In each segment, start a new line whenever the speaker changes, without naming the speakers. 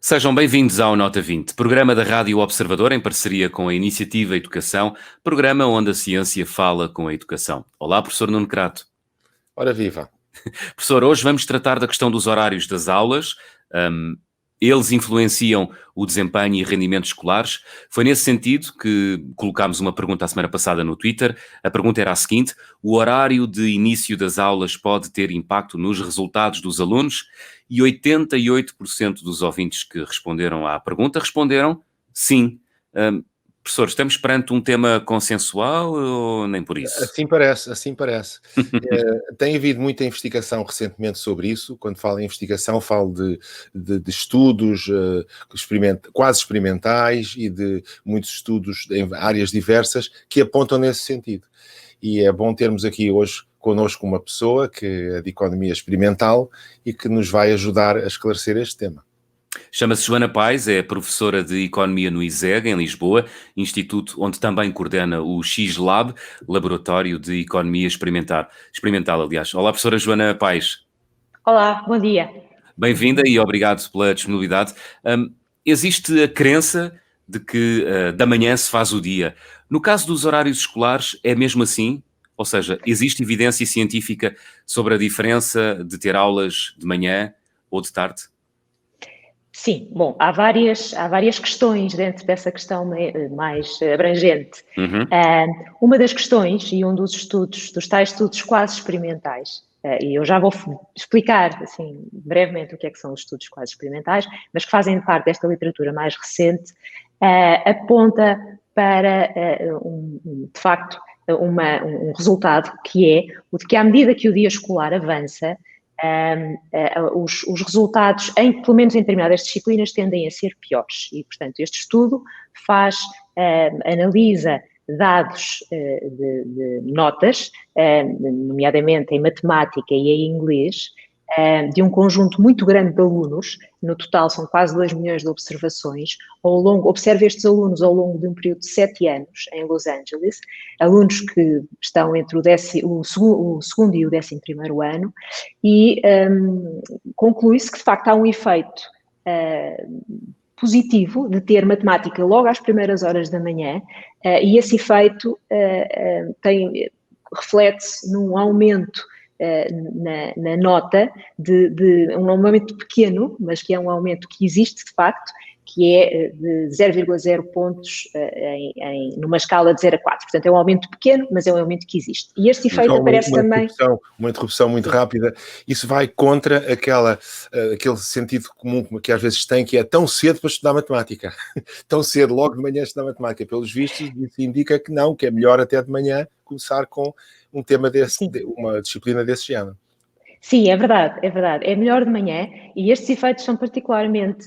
Sejam bem-vindos ao Nota 20, programa da Rádio Observador em parceria com a Iniciativa Educação, programa onde a ciência fala com a educação. Olá, professor Nuno Crato.
Ora viva.
Professor, hoje vamos tratar da questão dos horários das aulas. Eles influenciam o desempenho e rendimento escolares. Foi nesse sentido que colocámos uma pergunta a semana passada no Twitter. A pergunta era a seguinte: o horário de início das aulas pode ter impacto nos resultados dos alunos? E 88% dos ouvintes que responderam à pergunta responderam sim. Professor, estamos perante um tema consensual ou nem por isso?
Assim parece. Tem havido muita investigação recentemente sobre isso. Quando falo em investigação, falo de estudos quase experimentais e de muitos estudos em áreas diversas que apontam nesse sentido. E é bom termos aqui hoje connosco uma pessoa que é de economia experimental e que nos vai ajudar a esclarecer este tema.
Chama-se Joana Paes, é professora de Economia no ISEG, em Lisboa, instituto onde também coordena o X-Lab, Laboratório de Economia Experimental. Olá, professora Joana Paes.
Olá, bom dia.
Bem-vinda e obrigado pela disponibilidade. Existe a crença de que da manhã se faz o dia. No caso dos horários escolares, é mesmo assim? Ou seja, existe evidência científica sobre a diferença de ter aulas de manhã ou de tarde?
Sim, bom, há várias questões dentro dessa questão mais abrangente. Uma das questões, e um dos estudos, dos tais estudos quase experimentais, e eu já vou explicar, assim, brevemente o que é que são os estudos quase experimentais, mas que fazem parte desta literatura mais recente, aponta para, de facto, um resultado que é o de que à medida que o dia escolar avança, os resultados, pelo menos em determinadas disciplinas, tendem a ser piores. E, portanto, este estudo analisa dados de notas, nomeadamente em matemática e em inglês, de um conjunto muito grande de alunos. No total são quase 2 milhões de observações. Observe estes alunos ao longo de um período de 7 anos em Los Angeles, alunos que estão entre o segundo e o 11º ano, e conclui-se que de facto há um efeito positivo de ter matemática logo às primeiras horas da manhã, e esse efeito reflete-se num aumento na nota de um aumento pequeno, mas que é um aumento que existe de facto, que é de 0,0 pontos numa escala de 0 a 4. Portanto, é um aumento pequeno, mas é um aumento que existe. E este efeito
então,
aparece também...
Uma interrupção muito rápida. Isso vai contra aquele sentido comum que às vezes tem, que é tão cedo para estudar matemática. Tão cedo, logo de manhã, estudar matemática. Pelos vistos, isso indica que não, que é melhor até de manhã começar com um tema uma disciplina desse género.
Sim, é verdade. É melhor de manhã, e estes efeitos são particularmente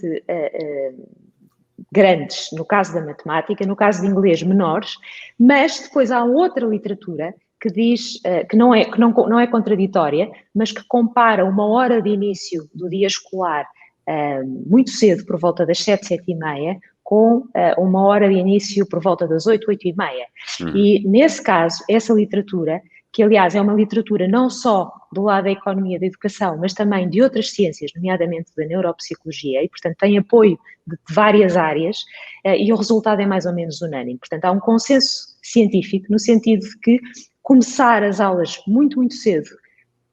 grandes no caso da matemática, no caso de inglês menores, mas depois há outra literatura que diz que não é contraditória, mas que compara uma hora de início do dia escolar muito cedo, por volta das 7, 7h30, com uma hora de início por volta das 8, 8h30. E, nesse caso, essa literatura, que aliás é uma literatura não só do lado da economia da educação, mas também de outras ciências, nomeadamente da neuropsicologia, e portanto tem apoio de várias áreas, e o resultado é mais ou menos unânime. Portanto, há um consenso científico no sentido de que começar as aulas muito, muito cedo,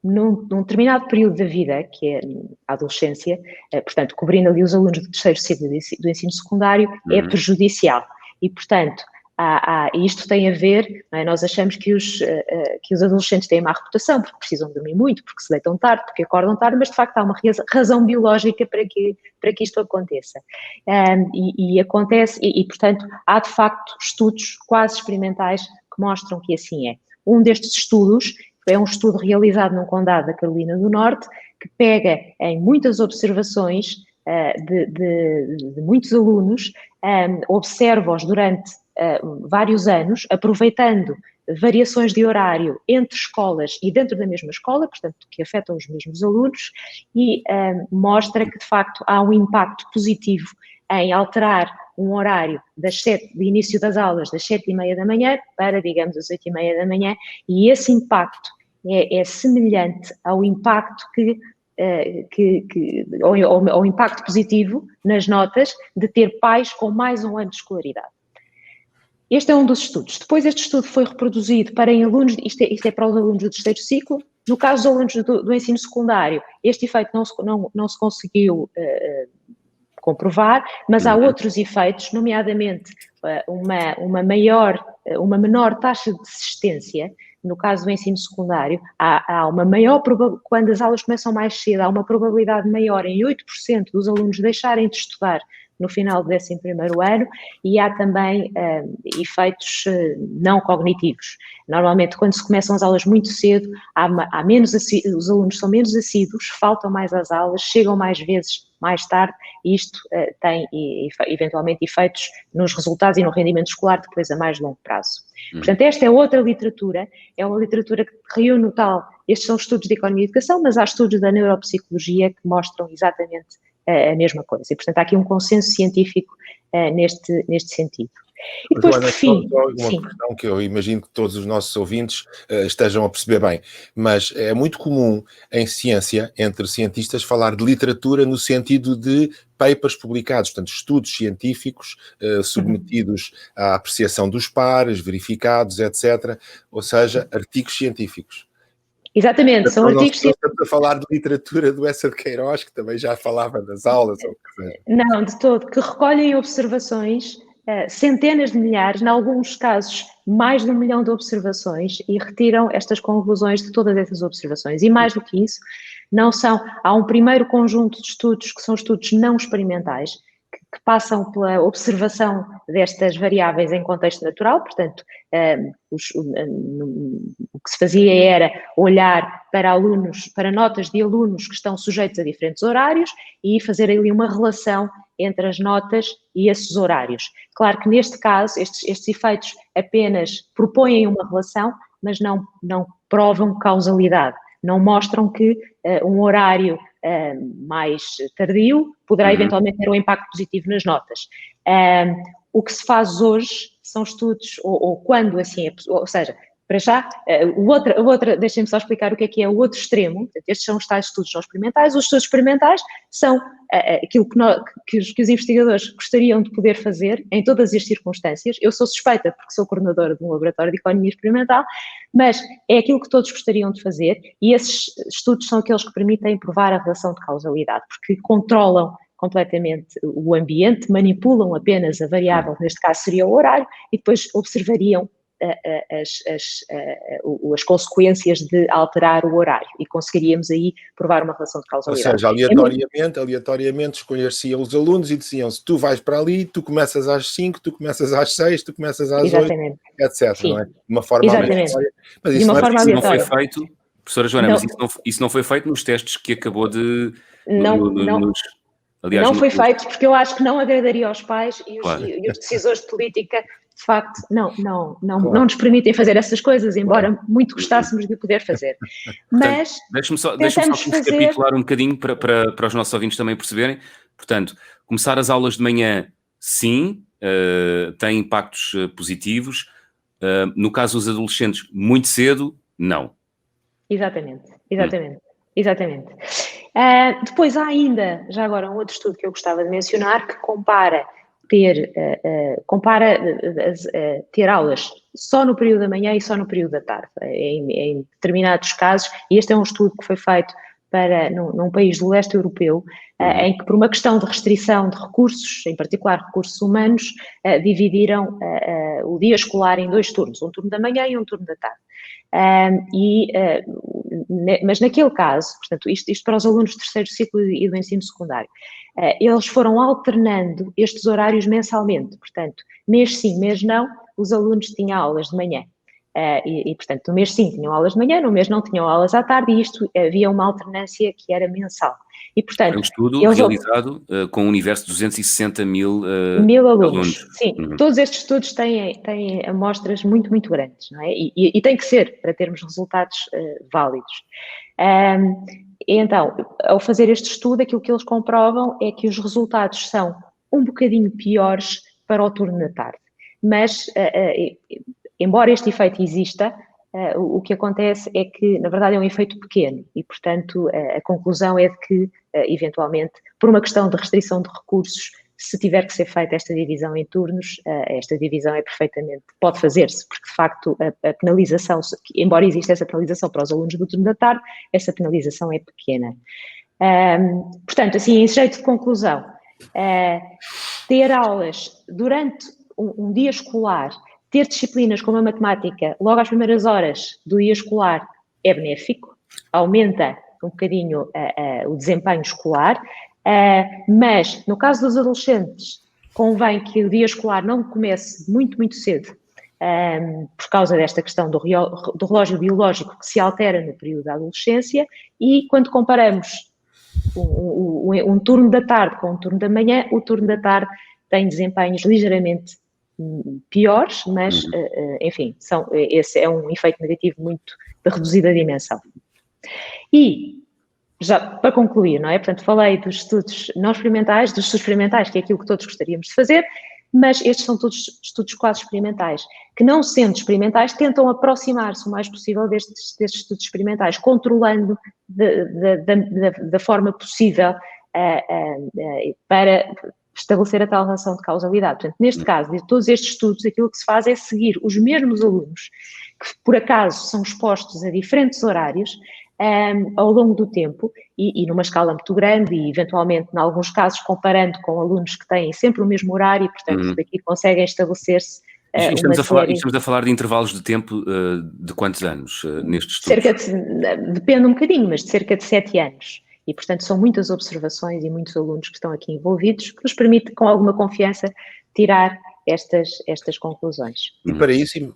num determinado período da vida, que é a adolescência, portanto, cobrindo ali os alunos do terceiro ciclo do ensino secundário, é prejudicial. E, portanto, isto tem a ver, não é? Nós achamos que os adolescentes têm má reputação, porque precisam dormir muito, porque se deitam tarde, porque acordam tarde, mas de facto há uma razão biológica para que isto aconteça. E acontece, e portanto há de facto estudos quase experimentais que mostram que assim é. Um destes estudos é um estudo realizado num condado da Carolina do Norte, que pega em muitas observações de muitos alunos, observa-os durante vários anos, aproveitando variações de horário entre escolas e dentro da mesma escola, portanto, que afetam os mesmos alunos, e mostra que, de facto, há um impacto positivo em alterar um horário de início das aulas das 7h30 da manhã para, digamos, as 8h30 da manhã, e esse impacto é semelhante ao impacto ao impacto positivo nas notas de ter pais com mais um ano de escolaridade. Este é um dos estudos. Depois este estudo foi reproduzido para alunos, isto é para os alunos do terceiro ciclo. No caso dos alunos do ensino secundário, este efeito não se conseguiu comprovar, mas há outros efeitos, nomeadamente uma menor taxa de desistência. No caso do ensino secundário, há uma maior probabilidade, quando as aulas começam mais cedo, há uma probabilidade maior em 8% dos alunos deixarem de estudar no final do 11º ano, e há também efeitos não cognitivos. Normalmente, quando se começam as aulas muito cedo, os alunos são menos assíduos, faltam mais às aulas, chegam mais vezes mais tarde, e isto tem eventualmente efeitos nos resultados e no rendimento escolar depois a mais longo prazo. Portanto, esta é outra literatura, é uma literatura que reúne estes são estudos de economia e educação, mas há estudos da neuropsicologia que mostram exatamente a mesma coisa. E, portanto, há aqui um consenso científico neste sentido. E depois,
Joana,
por fim...
só uma questão que eu imagino que todos os nossos ouvintes estejam a perceber bem, mas é muito comum em ciência, entre cientistas, falar de literatura no sentido de papers publicados, portanto, estudos científicos submetidos à apreciação dos pares, verificados, etc., ou seja, artigos científicos.
Exatamente, são artigos...
Não estamos a falar de literatura do Essa de Queiroz, que também já falava das aulas, ou o que seja.
Não, de todo, que recolhem observações, centenas de milhares, em alguns casos mais de 1 milhão de observações, e retiram estas conclusões de todas essas observações. E mais do que isso, há um primeiro conjunto de estudos que são estudos não experimentais, que passam pela observação destas variáveis em contexto natural, portanto, o que se fazia era olhar para notas de alunos que estão sujeitos a diferentes horários e fazer ali uma relação entre as notas e esses horários. Claro que neste caso, estes efeitos apenas propõem uma relação, mas não provam causalidade, não mostram que um horário mais tardio poderá eventualmente ter um impacto positivo nas notas. O que se faz hoje são estudos, ou quando assim é possível, ou seja, para já, deixem-me só explicar o que é o outro extremo. Estes são os tais estudos não experimentais. Os estudos experimentais são aquilo que os investigadores gostariam de poder fazer em todas as circunstâncias. Eu sou suspeita porque sou coordenadora de um laboratório de economia experimental, mas é aquilo que todos gostariam de fazer, e esses estudos são aqueles que permitem provar a relação de causalidade, porque controlam completamente o ambiente, manipulam apenas a variável, neste caso seria o horário, e depois observariam as consequências de alterar o horário, e conseguiríamos aí provar uma relação de causalidade.
Ou seja, aleatoriamente escolher-se-iam os alunos e diziam-se: tu vais para ali, tu começas às 5, tu começas às 6, tu começas às 8, etc.
Sim.
Não é? De uma forma aleatória. Mas isso
não foi feito, professora Joana, mas isso não foi feito nos testes que acabou de...
Aliás, não foi feito porque eu acho que não agradaria aos pais e os decisores de política, de facto, não nos permitem fazer essas coisas, embora muito gostássemos de o poder fazer. Mas
deixe-me só recapitular um bocadinho para os nossos ouvintes também perceberem. Portanto, começar as aulas de manhã, sim, tem impactos positivos. No caso dos adolescentes, muito cedo, não.
Exatamente. Depois há ainda, já agora, um outro estudo que eu gostava de mencionar, que compara ter aulas só no período da manhã e só no período da tarde, em determinados casos, e este é um estudo que foi feito num país do leste europeu, em que, por uma questão de restrição de recursos, em particular recursos humanos, dividiram o dia escolar em 2 turnos, um turno da manhã e um turno da tarde. Mas naquele caso, portanto, isto para os alunos do terceiro ciclo e do ensino secundário, eles foram alternando estes horários mensalmente, portanto, mês sim, mês não, os alunos tinham aulas de manhã. Portanto, no mês sim tinham aulas de manhã, no mês não tinham aulas à tarde, e isto havia uma alternância que era mensal. E, portanto,
foi um estudo realizado com um universo de 260 mil alunos.
Sim, todos estes estudos têm amostras muito, muito grandes, não é? E tem que ser para termos resultados válidos. Então, ao fazer este estudo, aquilo que eles comprovam é que os resultados são um bocadinho piores para o turno da tarde. Mas, embora este efeito exista, o que acontece é que, na verdade, é um efeito pequeno e, portanto, a conclusão é de que, eventualmente, por uma questão de restrição de recursos, se tiver que ser feita esta divisão em turnos, esta divisão é perfeitamente, pode fazer-se, porque de facto a penalização, embora exista essa penalização para os alunos do turno da tarde, essa penalização é pequena. Portanto, assim, em jeito de conclusão, ter aulas durante um dia escolar, ter disciplinas como a matemática logo às primeiras horas do dia escolar é benéfico, aumenta um bocadinho o desempenho escolar, mas no caso dos adolescentes convém que o dia escolar não comece muito, muito cedo, por causa desta questão do relógio biológico que se altera no período da adolescência, e quando comparamos um turno da tarde com um turno da manhã, o turno da tarde tem desempenhos ligeiramente piores, mas, enfim, esse é um efeito negativo muito de reduzida dimensão. E, já para concluir, não é? Portanto, falei dos estudos não experimentais, dos estudos experimentais, que é aquilo que todos gostaríamos de fazer, mas estes são todos estudos quase experimentais, que não sendo experimentais, tentam aproximar-se o mais possível destes estudos experimentais, controlando da forma possível para estabelecer a tal relação de causalidade. Portanto, neste caso, de todos estes estudos, aquilo que se faz é seguir os mesmos alunos, que por acaso são expostos a diferentes horários, ao longo do tempo e numa escala muito grande e eventualmente, em alguns casos, comparando com alunos que têm sempre o mesmo horário e, portanto, daqui conseguem estabelecer-se
estamos a falar de intervalos de tempo de quantos anos nestes estudos?
Depende um bocadinho, mas de cerca de 7 anos. E, portanto, são muitas observações e muitos alunos que estão aqui envolvidos, que nos permite, com alguma confiança, tirar estas conclusões.
E para isso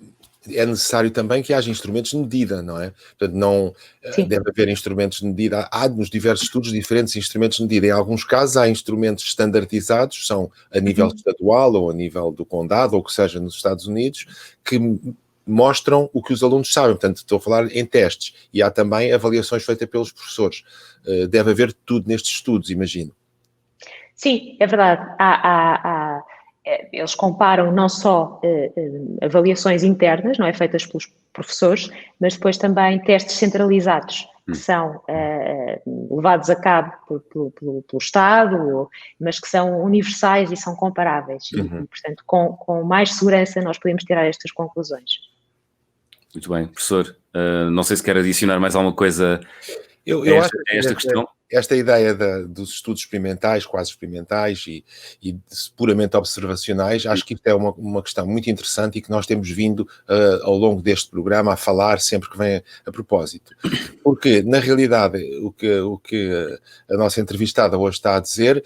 é necessário também que haja instrumentos de medida, não é? Portanto, não deve haver instrumentos de medida. Há nos diversos estudos diferentes instrumentos de medida. Em alguns casos há instrumentos standardizados, são a nível estadual ou a nível do condado, ou que seja nos Estados Unidos, que mostram o que os alunos sabem. Portanto, estou a falar em testes. E há também avaliações feitas pelos professores. Deve haver tudo nestes estudos, imagino.
Sim, é verdade. Eles comparam não só avaliações internas, não é, feitas pelos professores, mas depois também testes centralizados, que são levados a cabo pelo Estado, mas que são universais e são comparáveis. E, portanto, com mais segurança nós podemos tirar estas conclusões.
Muito bem. Professor, não sei se quer adicionar mais alguma coisa a esta questão.
Esta ideia dos estudos experimentais, quase experimentais e puramente observacionais, acho que isto é uma questão muito interessante e que nós temos vindo ao longo deste programa a falar sempre que vem a propósito. Porque, na realidade, o que a nossa entrevistada hoje está a dizer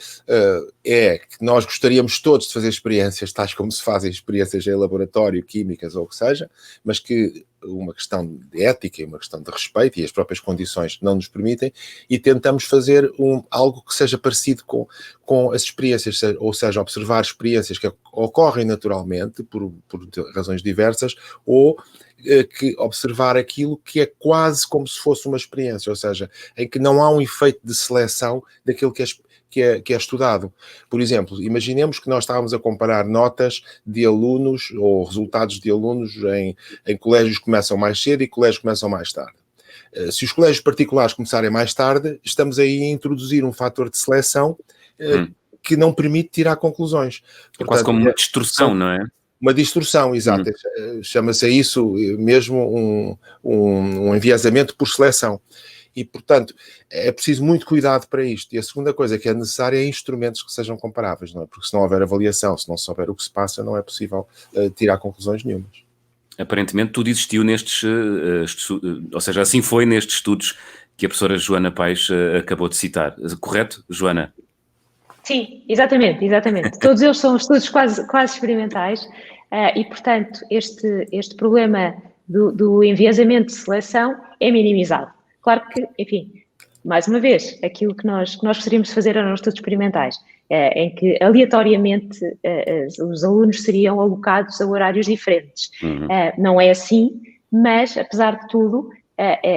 é que nós gostaríamos todos de fazer experiências, tais como se fazem experiências em laboratório, químicas ou o que seja, mas que uma questão de ética e uma questão de respeito e as próprias condições não nos permitem, e tentamos fazer algo que seja parecido com as experiências, ou seja, observar experiências que ocorrem naturalmente por razões diversas, ou que observar aquilo que é quase como se fosse uma experiência, ou seja, em que não há um efeito de seleção daquilo que é estudado. Por exemplo, imaginemos que nós estávamos a comparar notas de alunos ou resultados de alunos em colégios que começam mais cedo e colégios que começam mais tarde. Se os colégios particulares começarem mais tarde, estamos aí a introduzir um fator de seleção que não permite tirar conclusões.
Portanto, é quase como uma distorção, não é?
Uma distorção, exato. Chama-se a isso mesmo um enviesamento por seleção. E, portanto, é preciso muito cuidado para isto. E a segunda coisa que é necessária é instrumentos que sejam comparáveis, não é? Porque se não houver avaliação, se não souber o que se passa, não é possível tirar conclusões nenhumas.
Aparentemente tudo existiu nestes, ou seja, assim foi nestes estudos que a professora Joana Paes acabou de citar. Correto, Joana?
Sim, exatamente. Todos eles são estudos quase experimentais e, portanto, este problema do enviesamento de seleção é minimizado. Claro que, enfim, mais uma vez, aquilo que nós gostaríamos de fazer eram estudos experimentais, em que aleatoriamente os alunos seriam alocados a horários diferentes. Não é assim, mas, apesar de tudo,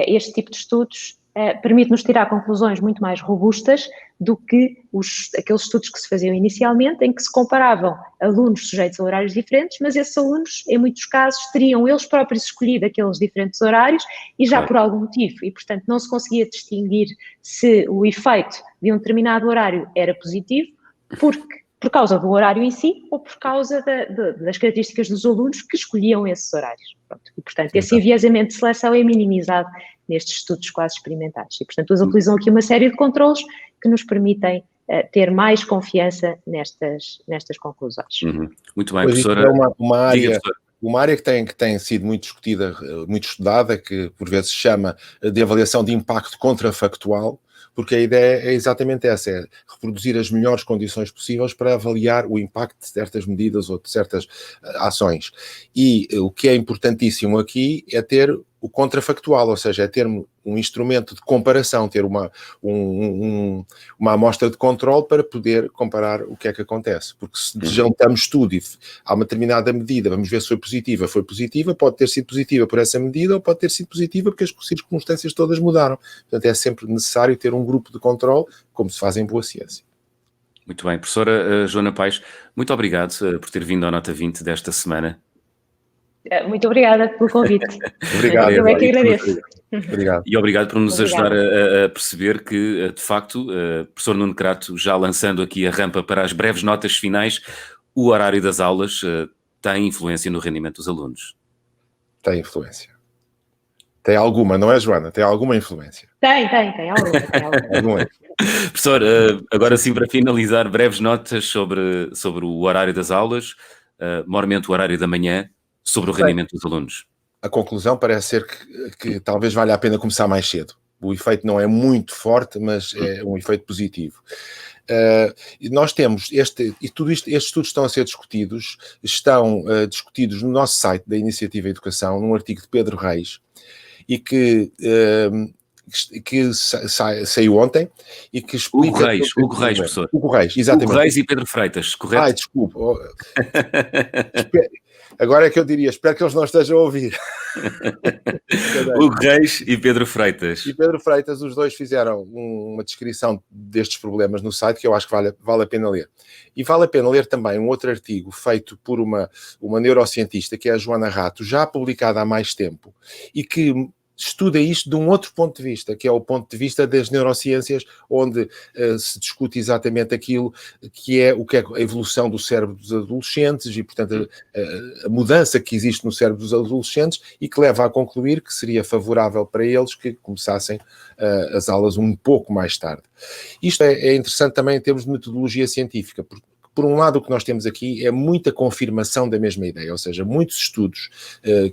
este tipo de estudos permite-nos tirar conclusões muito mais robustas do que aqueles estudos que se faziam inicialmente, em que se comparavam alunos sujeitos a horários diferentes, mas esses alunos, em muitos casos, teriam eles próprios escolhido aqueles diferentes horários e já por algum motivo, e portanto não se conseguia distinguir se o efeito de um determinado horário era positivo, por causa do horário em si ou por causa das características dos alunos que escolhiam esses horários. Pronto. E, portanto, esse enviesamento de seleção é minimizado nestes estudos quase experimentais. E, portanto, eles utilizam aqui uma série de controlos que nos permitem ter mais confiança nestas conclusões.
Muito bem, professora.
É uma área que tem sido muito discutida, muito estudada, que por vezes se chama de avaliação de impacto contrafactual, porque a ideia é exatamente essa, é reproduzir as melhores condições possíveis para avaliar o impacto de certas medidas ou de certas ações. E o que é importantíssimo aqui é ter o contrafactual, ou seja, é ter um instrumento de comparação, ter uma amostra de controle para poder comparar o que é que acontece. Porque se juntamos tudo e há uma determinada medida, vamos ver se foi positiva, pode ter sido positiva por essa medida ou pode ter sido positiva porque as circunstâncias todas mudaram. Portanto, é sempre necessário ter um grupo de controle, como se faz em boa ciência.
Muito bem. Professora Joana Paes, muito obrigado por ter vindo à Nota 20 desta semana.
Muito obrigada pelo convite.
Obrigado.
Eu é que agradeço.
Obrigado.
E obrigado por nos ajudar a perceber que, de facto, professor Nuno Crato, já lançando aqui a rampa para as breves notas finais, o horário das aulas tem influência no rendimento dos alunos?
Tem influência. Tem alguma, não é, Joana? Tem alguma influência?
Tem alguma.
Professor, agora sim, para finalizar, breves notas sobre o horário das aulas, maiormente o horário da manhã, sobre o rendimento dos alunos.
A conclusão parece ser que talvez valha a pena começar mais cedo. O efeito não é muito forte, mas é um efeito positivo. Nós temos estes estudos estão a ser discutidos, estão discutidos no nosso site da Iniciativa Educação, num artigo de Pedro Reis, e que saiu ontem e que explica...
Hugo Reis, professor.
Hugo Reis, exatamente.
Hugo Reis e Pedro Freitas, correto?
Ai, desculpa. Agora é que eu diria, espero que eles não estejam a ouvir.
Hugo Reis e Pedro Freitas.
E Pedro Freitas, os dois fizeram uma descrição destes problemas no site que eu acho que vale a pena ler. E vale a pena ler também um outro artigo feito por uma neurocientista, que é a Joana Rato, já publicada há mais tempo, e que estuda isto de um outro ponto de vista, que é o ponto de vista das neurociências, onde se discute exatamente aquilo que é a evolução do cérebro dos adolescentes e, portanto, a mudança que existe no cérebro dos adolescentes e que leva a concluir que seria favorável para eles que começassem as aulas um pouco mais tarde. Isto é interessante também em termos de metodologia científica, porque por um lado, o que nós temos aqui é muita confirmação da mesma ideia, ou seja, muitos estudos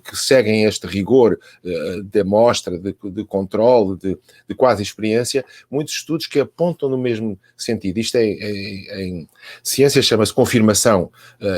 que seguem este rigor de amostra, de controle, de quase experiência, muitos estudos que apontam no mesmo sentido. Isto em ciência chama-se confirmação.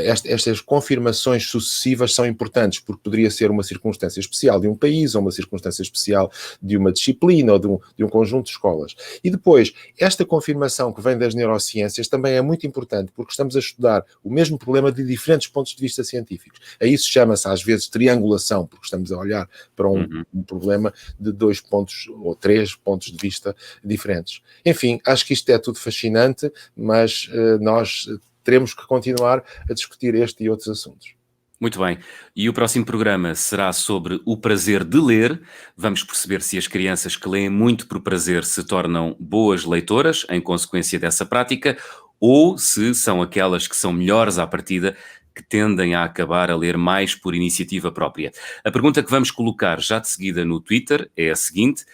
Estas confirmações sucessivas são importantes, porque poderia ser uma circunstância especial de um país, ou uma circunstância especial de uma disciplina, ou de um conjunto de escolas. E depois, esta confirmação que vem das neurociências também é muito importante, porque estamos a estudar o mesmo problema de diferentes pontos de vista científicos. A isso chama-se, às vezes, triangulação, porque estamos a olhar para um problema de 2 pontos ou 3 pontos de vista diferentes. Enfim, acho que isto é tudo fascinante, mas nós teremos que continuar a discutir este e outros assuntos.
Muito bem. E o próximo programa será sobre o prazer de ler. Vamos perceber se as crianças que leem muito por prazer se tornam boas leitoras, em consequência dessa prática, ou se são aquelas que são melhores à partida, que tendem a acabar a ler mais por iniciativa própria. A pergunta que vamos colocar já de seguida no Twitter é a seguinte: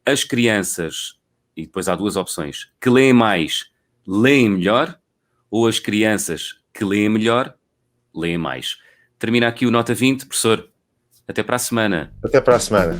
as crianças, e depois há duas opções, que leem mais, leem melhor, ou as crianças que leem melhor, leem mais? Termina aqui o Nota 20, professor. Até para a semana.
Até para a semana.